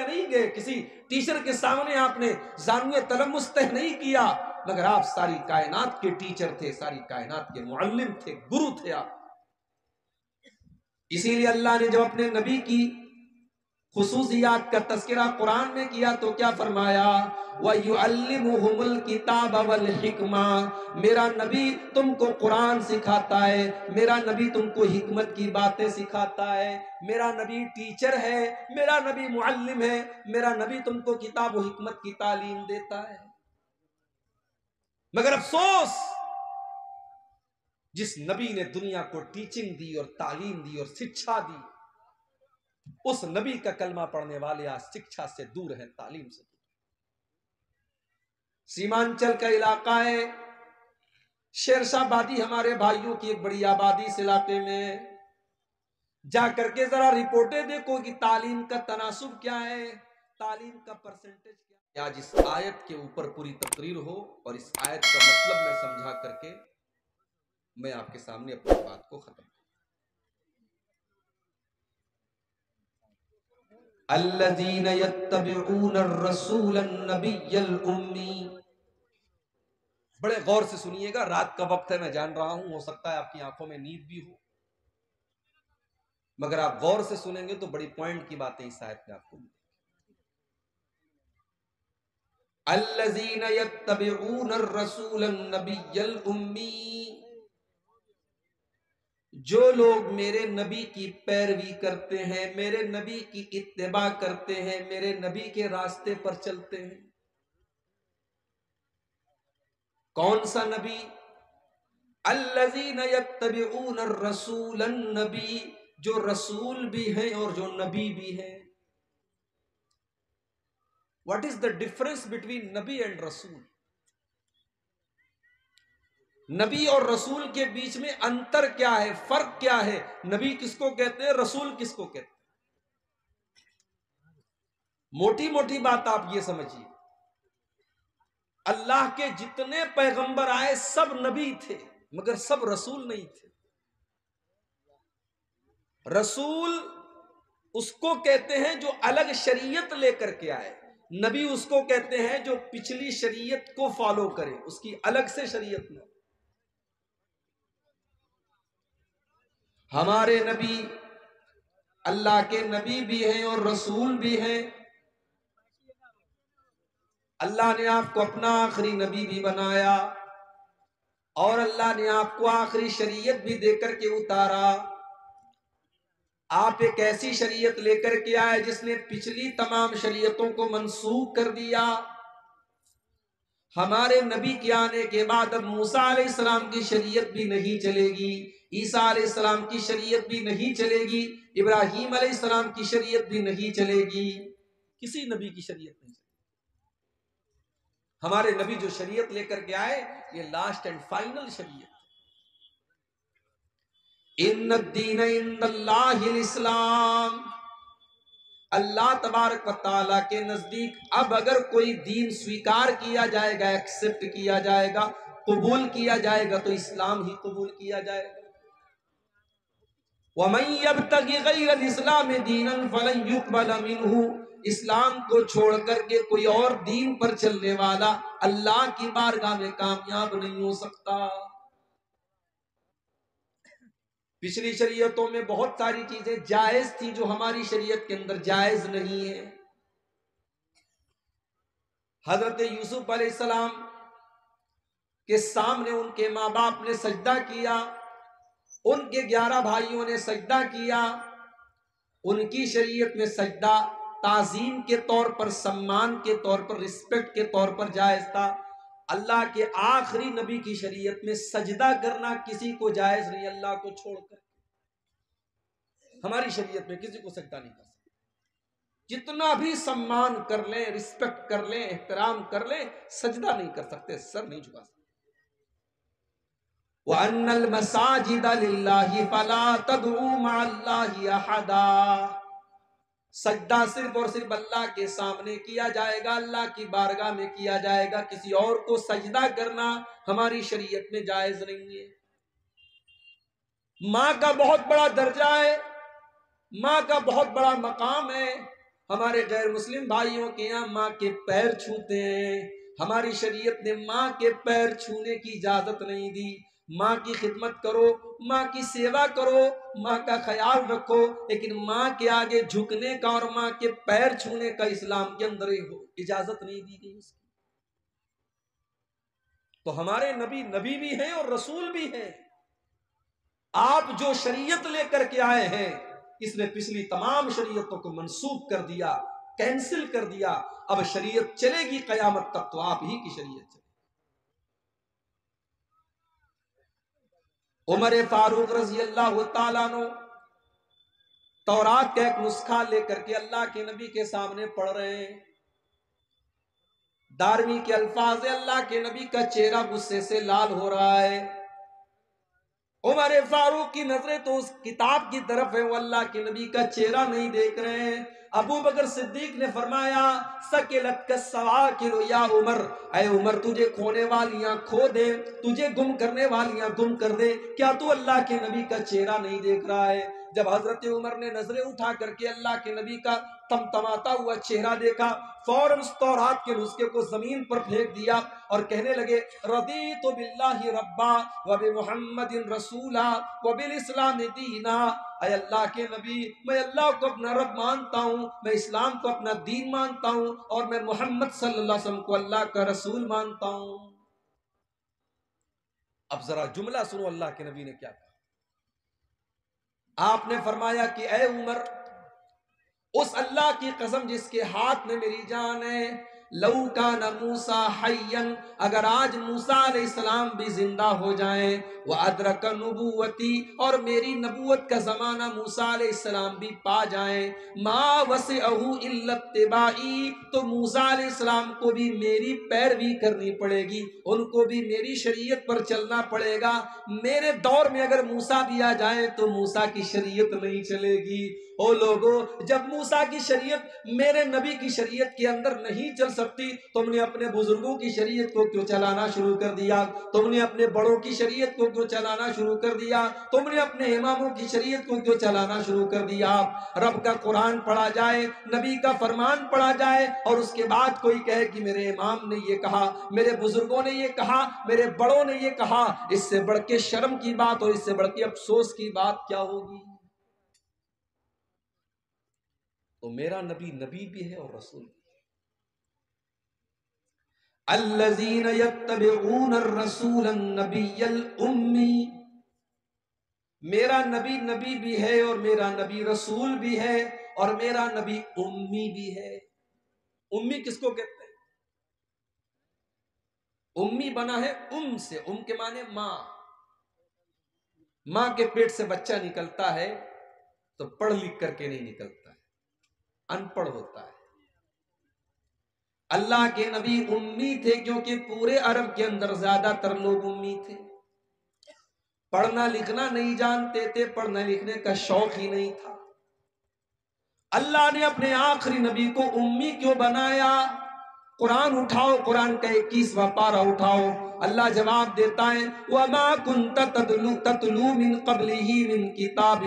میں نہیں گئے, کسی ٹیچر کے سامنے آپ نے زانوے تلمس طے نہیں کیا, مگر آپ ساری کائنات کے ٹیچر تھے, ساری کائنات کے معلم تھے, گرو تھے آپ. اسی لیے اللہ نے جب اپنے نبی کی خصوصیات کا تذکرہ قرآن میں کیا تو کیا فرمایا؟ وَيُعَلِّمُهُمُ الْكِتَابَ وَالْحِكْمَةَ, میرا نبی تم کو قرآن سکھاتا ہے, میرا نبی تم کو حکمت کی باتیں سکھاتا ہے, میرا نبی ٹیچر ہے, میرا نبی معلم ہے, میرا نبی تم کو کتاب و حکمت کی تعلیم دیتا ہے. مگر افسوس, جس نبی نے دنیا کو ٹیچنگ دی اور تعلیم دی اور شکشا دی, اس نبی کا کلمہ پڑھنے والے آج شکشا سے دور ہیں, تعلیم سے دور. سیمانچل کا علاقہ ہے, شیرشاہ آبادی ہمارے بھائیوں کی ایک بڑی آبادی اس علاقے میں. جا کر کے ذرا رپورٹیں دیکھو کہ تعلیم کا تناسب کیا ہے, تعلیم کا پرسنٹیج کیا ہے. آج اس آیت کے اوپر پوری تقریر ہو اور اس آیت کا مطلب میں سمجھا کر کے میں آپ کے سامنے اپنی بات کو ختم. الذین یتبعون الرسول النبی الامی. بڑے غور سے سنیے گا, رات کا وقت ہے میں جان رہا ہوں, ہو سکتا ہے آپ کی آنکھوں میں نیند بھی ہو, مگر آپ غور سے سنیں گے تو بڑی پوائنٹ کی باتیں اس آیت میں آپ کو ملیں. الذین یتبعون الرسول النبی الامی, جو لوگ میرے نبی کی پیروی کرتے ہیں, میرے نبی کی اتباع کرتے ہیں, میرے نبی کے راستے پر چلتے ہیں. کون سا نبی؟ الذین یتبعون الرسول النبی, جو رسول بھی ہیں اور جو نبی بھی ہیں. What is the difference between نبی and رسول؟ نبی اور رسول کے بیچ میں انتر کیا ہے, فرق کیا ہے؟ نبی کس کو کہتے ہیں, رسول کس کو کہتے ہیں؟ موٹی موٹی بات آپ یہ سمجھیے, اللہ کے جتنے پیغمبر آئے سب نبی تھے مگر سب رسول نہیں تھے. رسول اس کو کہتے ہیں جو الگ شریعت لے کر کے آئے, نبی اس کو کہتے ہیں جو پچھلی شریعت کو فالو کرے, اس کی الگ سے شریعت میں. ہمارے نبی اللہ کے نبی بھی ہیں اور رسول بھی ہیں. اللہ نے آپ کو اپنا آخری نبی بھی بنایا اور اللہ نے آپ کو آخری شریعت بھی دے کر کے اتارا. آپ ایک ایسی شریعت لے کر کے آئے جس نے پچھلی تمام شریعتوں کو منسوخ کر دیا. ہمارے نبی کے آنے کے بعد اب موسیٰ علیہ السلام کی شریعت بھی نہیں چلے گی, عیسیٰ علیہ السلام کی شریعت بھی نہیں چلے گی, ابراہیم علیہ السلام کی شریعت بھی نہیں چلے گی, کسی نبی کی شریعت نہیں چلے گی. ہمارے نبی جو شریعت لے کر کے آئے یہ لاسٹ اینڈ فائنل شریعت. ان الدین عند اللہ الاسلام, اللہ تبارک و تعالیٰ کے نزدیک اب اگر کوئی دین سویکار کیا جائے گا, ایکسپٹ کیا جائے گا, قبول کیا جائے گا تو اسلام ہی قبول کیا جائے گا. وَمَن يَبْتَغِ غَيْرَ الْإِسْلَامِ دِينًا فَلَن يُقْبَلَ مِنْهُ, اسلام کو چھوڑ کر کے کوئی اور دین پر چلنے والا اللہ کی بارگاہ میں کامیاب نہیں ہو سکتا. پچھلی شریعتوں میں بہت ساری چیزیں جائز تھی جو ہماری شریعت کے اندر جائز نہیں ہے. حضرت یوسف علیہ السلام کے سامنے ان کے ماں باپ نے سجدہ کیا, ان کے 11 بھائیوں نے سجدہ کیا. ان کی شریعت میں سجدہ تعظیم کے طور پر, سمان کے طور پر, رسپیکٹ کے طور پر جائز تھا. اللہ کے آخری نبی کی شریعت میں سجدہ کرنا کسی کو جائز نہیں, اللہ کو چھوڑ کر. ہماری شریعت میں کسی کو سجدہ نہیں کر سکتے, جتنا بھی سمان کر لیں, رسپیکٹ کر لیں, احترام کر لیں, سجدہ نہیں کر سکتے, سر نہیں جھکا سکتے. وَأَنَّ الْمَسَاجِدَ لِلَّهِ فَلَا تَدْعُوا مَعَ اللَّهِ أَحَدًا, سجدہ صرف اور صرف اللہ کے سامنے کیا جائے گا, اللہ کی بارگاہ میں کیا جائے گا. کسی اور کو سجدہ کرنا ہماری شریعت میں جائز نہیں ہے. ماں کا بہت بڑا درجہ ہے, ماں کا بہت بڑا مقام ہے. ہمارے غیر مسلم بھائیوں کے یہاں ماں کے پیر چھوتے ہیں. ہماری شریعت نے ماں کے پیر چھونے کی اجازت نہیں دی. ماں کی خدمت کرو، ماں کی سیوا کرو، ماں کا خیال رکھو، لیکن ماں کے آگے جھکنے کا اور ماں کے پیر چھونے کا اسلام کے اندر اجازت نہیں دی گئی. تو ہمارے نبی بھی ہیں اور رسول بھی ہیں. آپ جو شریعت لے کر کے آئے ہیں اس نے پچھلی تمام شریعتوں کو منسوخ کر دیا، کینسل کر دیا. اب شریعت چلے گی قیامت تک تو آپ ہی کی شریعت چلے. عمر فاروق رضی اللہ تعالیٰ عنہ تورات کا ایک نسخہ لے کر کے اللہ کے نبی کے سامنے پڑھ رہے ہیں. 12ویں کے الفاظ، اللہ کے نبی کا چہرہ غصے سے لال ہو رہا ہے. عمر فاروق کی نظریں تو اس کتاب کی طرف ہے، وہ اللہ کے نبی کا چہرہ نہیں دیکھ رہے ہیں. ابو بکر صدیق نے فرمایا سکلت کا سواکر یا عمر، اے عمر تجھے کھونے والیاں کھو دے، تجھے گم کرنے والیاں گم کر دے، کیا تو اللہ کے نبی کا چہرہ نہیں دیکھ رہا ہے؟ جب حضرت عمر نے نظریں اٹھا کر کے اللہ کے نبی کا تمتماتا ہوا چہرہ دیکھا، فوراً اس تورات کے نسخے کو زمین پر پھینک دیا اور کہنے لگے رضیت باللہ ربا وبمحمد رسولا وبالاسلام دینا. اے اللہ کے نبی، میں اللہ کو اپنا رب مانتا ہوں، میں اسلام کو اپنا دین مانتا ہوں، اور میں محمد صلی اللہ علیہ وسلم کو اللہ کا رسول مانتا ہوں. اب ذرا جملہ سنو اللہ کے نبی نے کیا کہا. آپ نے فرمایا کہ اے عمر، اس اللہ کی قسم جس کے ہاتھ میں میری جان ہے، لو کان موسیٰ حیًّا، اگر آج موسیٰ علیہ السلام بھی زندہ ہو جائیں، وَأَدْرَكَ نُبُوَّتِي، اور میری نبوت کا زمانہ موسیٰ علیہ السلام بھی پا جائیں، مَا وَسِعَهُ إِلَّا اتِّبَاعِي، تو موسیٰ علیہ السلام کو بھی میری پیروی کرنی پڑے گی، ان کو بھی میری شریعت پر چلنا پڑے گا. میرے دور میں اگر موسیٰ بھی آ جائیں تو موسیٰ کی شریعت نہیں چلے گی. او لوگو، جب موسیٰ کی شریعت میرے نبی کی شریعت کے اندر نہیں چل سکتی، تم نے اپنے بزرگوں کی شریعت کو کیوں چلانا شروع کر دیا؟ تم نے اپنے بڑوں کی شریعت کو کیوں چلانا شروع کر دیا؟ تم نے اپنے اماموں کی شریعت کو کیوں چلانا شروع کر دیا؟ رب کا قرآن پڑھا جائے، نبی کا فرمان پڑھا جائے، اور اس کے بعد کوئی کہے کہ میرے امام نے یہ کہا، میرے بزرگوں نے یہ کہا، میرے بڑوں نے یہ کہا، اس سے بڑھ کے شرم کی بات اور اس سے بڑھ کے افسوس کی بات کیا ہوگی؟ تو میرا نبی نبی بھی ہے اور رسول بھی ہے. الذین یتبعون الرسول النبی الامی، میرا نبی نبی بھی ہے اور میرا نبی رسول بھی ہے اور میرا نبی امی بھی ہے. امی کس کو کہتے ہیں؟ امی بنا ہے ام سے، ام کے معنی ماں. ماں کے پیٹ سے بچہ نکلتا ہے تو پڑھ لکھ کر کے نہیں نکلتا ہے، ان پڑھ ہوتا ہے. اللہ کے نبی امی تھے کیونکہ پورے عرب کے اندر زیادہ تر لوگ امی تھے، پڑھنا لکھنا نہیں جانتے تھے، پڑھنے لکھنے کا شوق ہی نہیں تھا. اللہ نے اپنے آخری نبی کو امی کیوں بنایا؟ قرآن اٹھاؤ، قرآن کا 21واں پارہ اٹھاؤ، اللہ جواب دیتا ہے وَمَا كُنْتَ تَتْلُو مِنْ قَبْلِهِ مِنْ كِتَابٍ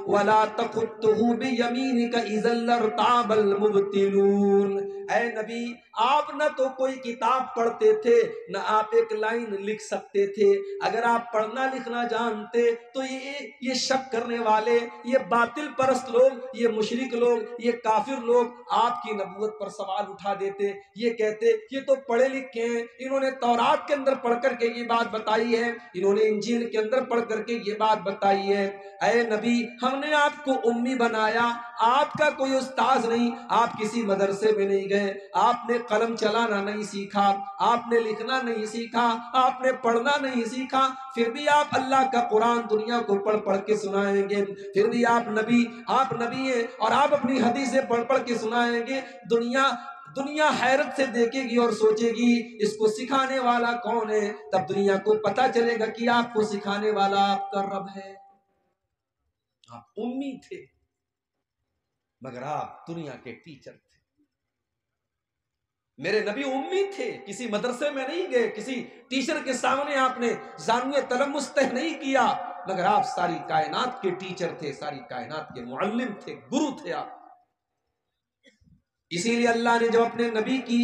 وَلَا تَخُطُّهُ بِيَمِينِكَ إِذًا لَارْتَابَ الْمُبْطِلُونَ. اے نبی، آپ نہ تو کوئی کتاب پڑھتے تھے، نہ آپ ایک لائن لکھ سکتے تھے. اگر آپ پڑھنا لکھنا جانتے تو یہ شک کرنے والے، یہ باطل پرست لوگ، یہ مشرک لوگ، یہ کافر لوگ آپ کی نبوت پر سوال اٹھا دیتے. یہ کہتے یہ تو پڑھے لکھے ہیں، انہوں نے تورات کے اندر پڑھ کر کے یہ بات بتائی ہے، انہوں نے انجیل کے اندر پڑھ کر کے یہ بات بتائی ہے. اے نبی، ہم نے آپ کو امی بنایا، آپ کا کوئی استاذ نہیں، آپ کسی مدرسے میں نہیں گئے، آپ نے قلم چلانا نہیں سیکھا، آپ نے لکھنا نہیں سیکھا، آپ نے پڑھنا نہیں سیکھا، پھر بھی آپ اللہ کا قرآن دنیا کو پڑھ پڑھ کے سنائیں گے. پھر بھی آپ نبی ہیں اور آپ اپنی حدیثیں پڑھ پڑھ کے سنائیں گے. دنیا حیرت سے دیکھے گی اور سوچے گی اس کو سکھانے والا کون ہے. تب دنیا کو پتا چلے گا کہ آپ کو سکھانے والا آپ کا رب ہے. آپ امی تھے مگر آپ دنیا کے ٹیچر تھے. میرے نبی امی تھے، کسی مدرسے میں نہیں گئے، کسی ٹیچر کے سامنے آپ نے زانوے تلمس طے نہیں کیا، مگر آپ ساری کائنات کے ٹیچر تھے، ساری کائنات کے معلم تھے، گرو تھے آپ. اسی لیے اللہ نے جب اپنے نبی کی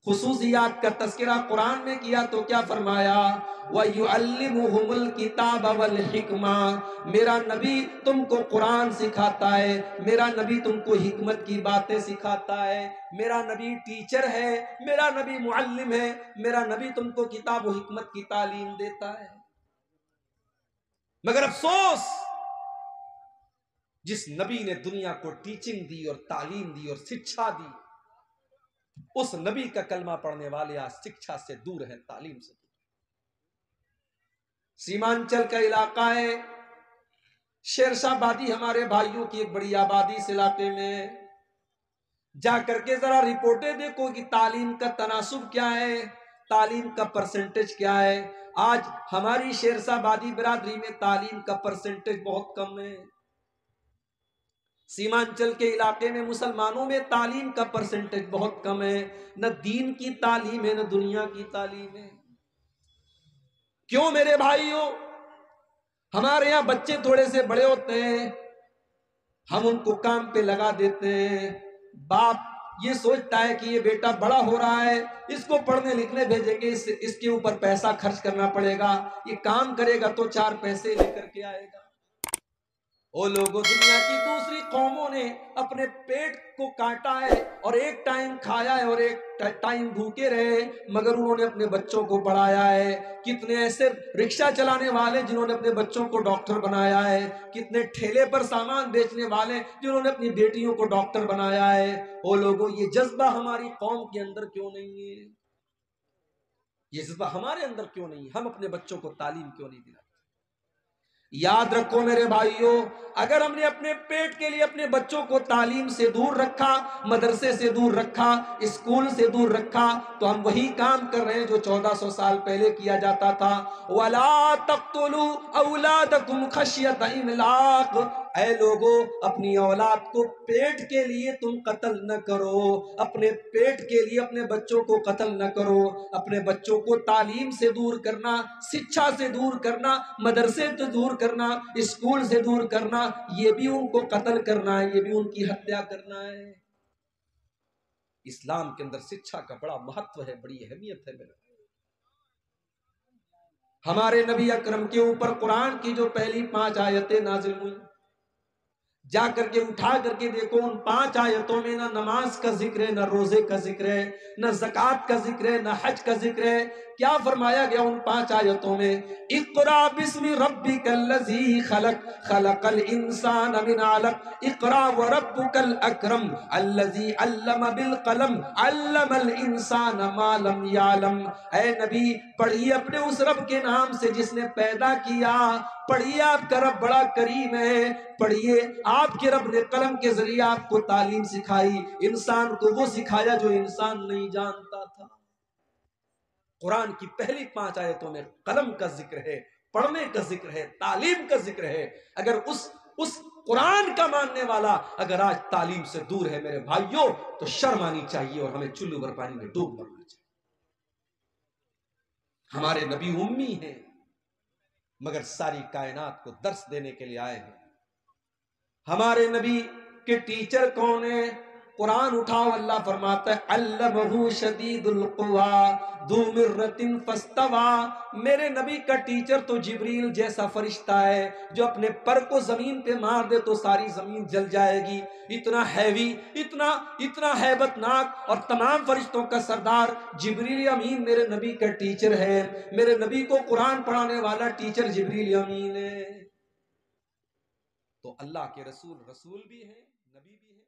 خصوصیات کا تذکرہ قرآن میں کیا تو کیا فرمایا؟ وَيُعَلِّمُهُمُ الْكِتَابَ وَالْحِكْمَةَ، میرا نبی تم کو قرآن سکھاتا ہے، میرا نبی تم کو حکمت کی باتیں سکھاتا ہے، میرا نبی ٹیچر ہے، میرا نبی معلم ہے، میرا نبی تم کو کتاب و حکمت کی تعلیم دیتا ہے۔ مگر افسوس، جس نبی نے دنیا کو ٹیچنگ دی اور تعلیم دی اور شکشا دی، اس نبی کا کلمہ پڑھنے والے آج شکشا سے دور ہیں، تعلیم سے دور۔ سیمانچل کا علاقہ ہے، شیرشاہ آبادی ہمارے بھائیوں کی ایک بڑی آبادی اس علاقے میں، جا کر کے ذرا رپورٹیں دیکھو کہ تعلیم کا تناسب کیا ہے، تعلیم کا پرسنٹیج کیا ہے۔ آج ہماری شیرشاہ آبادی برادری میں تعلیم کا پرسنٹیج بہت کم ہے۔ سیمانچل کے علاقے میں مسلمانوں میں تعلیم کا پرسنٹیج بہت کم ہے، نہ دین کی تعلیم ہے نہ دنیا کی تعلیم ہے۔ کیوں میرے بھائیوں؟ ہمارے یہاں بچے تھوڑے سے بڑے ہوتے ہیں، ہم ان کو کام پہ لگا دیتے ہیں، باپ یہ سوچتا ہے کہ یہ بیٹا بڑا ہو رہا ہے، اس کو پڑھنے لکھنے بھیجیں گے، اس کے اوپر پیسہ خرچ کرنا پڑے گا، یہ کام کرے گا تو 4 پیسے لے کر کے آئے گا۔ وہ لوگوں، دنیا کی دوسری قوموں نے اپنے پیٹ کو کاٹا ہے اور ایک ٹائم کھایا ہے اور ایک ٹائم بھوکے رہے، مگر انہوں نے اپنے بچوں کو پڑھایا ہے۔ کتنے ایسے رکشہ چلانے والے جنہوں نے اپنے بچوں کو ڈاکٹر بنایا ہے، کتنے ٹھیلے پر سامان بیچنے والے جنہوں نے اپنی بیٹیوں کو ڈاکٹر بنایا ہے۔ وہ لوگوں، یہ جذبہ ہماری قوم کے اندر کیوں نہیں ہے؟ یہ جذبہ ہمارے اندر کیوں نہیں ہے؟ ہم اپنے بچوں کو تعلیم کیوں نہیں دلاتے؟ یاد رکھو میرے بھائیوں، اگر ہم نے اپنے پیٹ کے لیے اپنے بچوں کو تعلیم سے دور رکھا، مدرسے سے دور رکھا، اسکول سے دور رکھا، تو ہم وہی کام کر رہے ہیں جو 1400 سال پہلے کیا جاتا تھا۔ وَلَا تَقْتُلُوا أَوْلَادَكُمْ خَشْيَةَ إِمْلَاقٍ، اے لوگو، اپنی اولاد کو پیٹ کے لیے تم قتل نہ کرو، اپنے پیٹ کے لیے اپنے بچوں کو قتل نہ کرو۔ اپنے بچوں کو تعلیم سے دور کرنا، شکشا سے دور کرنا، مدرسے سے دور کرنا، اسکول سے دور کرنا، یہ بھی ان کو قتل کرنا ہے، یہ بھی ان کی ہتیا کرنا ہے۔ اسلام کے اندر شکشا کا بڑا مہتو ہے، بڑی اہمیت ہے میرے۔ ہمارے نبی اکرم کے اوپر قرآن کی جو پہلی 5 آیتیں نازل ہوئی، جا کر کے اٹھا کر کے دیکھو، ان 5 آیتوں میں نہ نماز کا ذکر ہے، نہ روزے کا ذکر ہے، نہ زکوٰۃ کا ذکر ہے، نہ حج کا ذکر ہے۔ کیا فرمایا گیا ان 5 آیتوں میں؟ اقرا بسم ربک الذی خلق، خلق الانسان من علق، اقرا وربک الاکرم الذی علم بالقلم، علم الانسان ما لم یعلم۔ اے نبی، پڑھیے اپنے اس رب کے نام سے جس نے پیدا کیا، پڑھیے آپ کا رب بڑا کریم ہے، پڑھیے آپ کے رب نے قلم کے ذریعے آپ کو تعلیم سکھائی، انسان کو وہ سکھایا جو انسان نہیں جانتا تھا۔ قرآن کی پہلی 5 آیتوں میں قلم کا ذکر ہے، پڑھنے کا ذکر ہے، تعلیم کا ذکر ہے۔ اگر اس قرآن کا ماننے والا اگر آج تعلیم سے دور ہے میرے بھائیوں، تو شرم آنی چاہیے اور ہمیں چلو بھر پانی میں ڈوب مرنا چاہیے۔ ہمارے نبی امی ہیں، مگر ساری کائنات کو درس دینے کے لیے آئے ہیں۔ ہمارے نبی کے ٹیچر کون ہیں؟ قرآن اٹھاؤ، اللہ فرماتا ہے علمہ شدید القویٰ ذو مرۃ فاستویٰ۔ میرے نبی کا ٹیچر تو جبریل جیسا فرشتہ ہے، جو اپنے پر کو زمین پہ مار دے تو ساری زمین جل جائے گی۔ اتنا ہیوی، اتنا ہیبت ناک اور تمام فرشتوں کا سردار جبریل امین میرے نبی کا ٹیچر ہے۔ میرے نبی کو قرآن پڑھانے والا ٹیچر جبریل امین ہے۔ تو اللہ کے رسول بھی ہیں، نبی بھی ہیں۔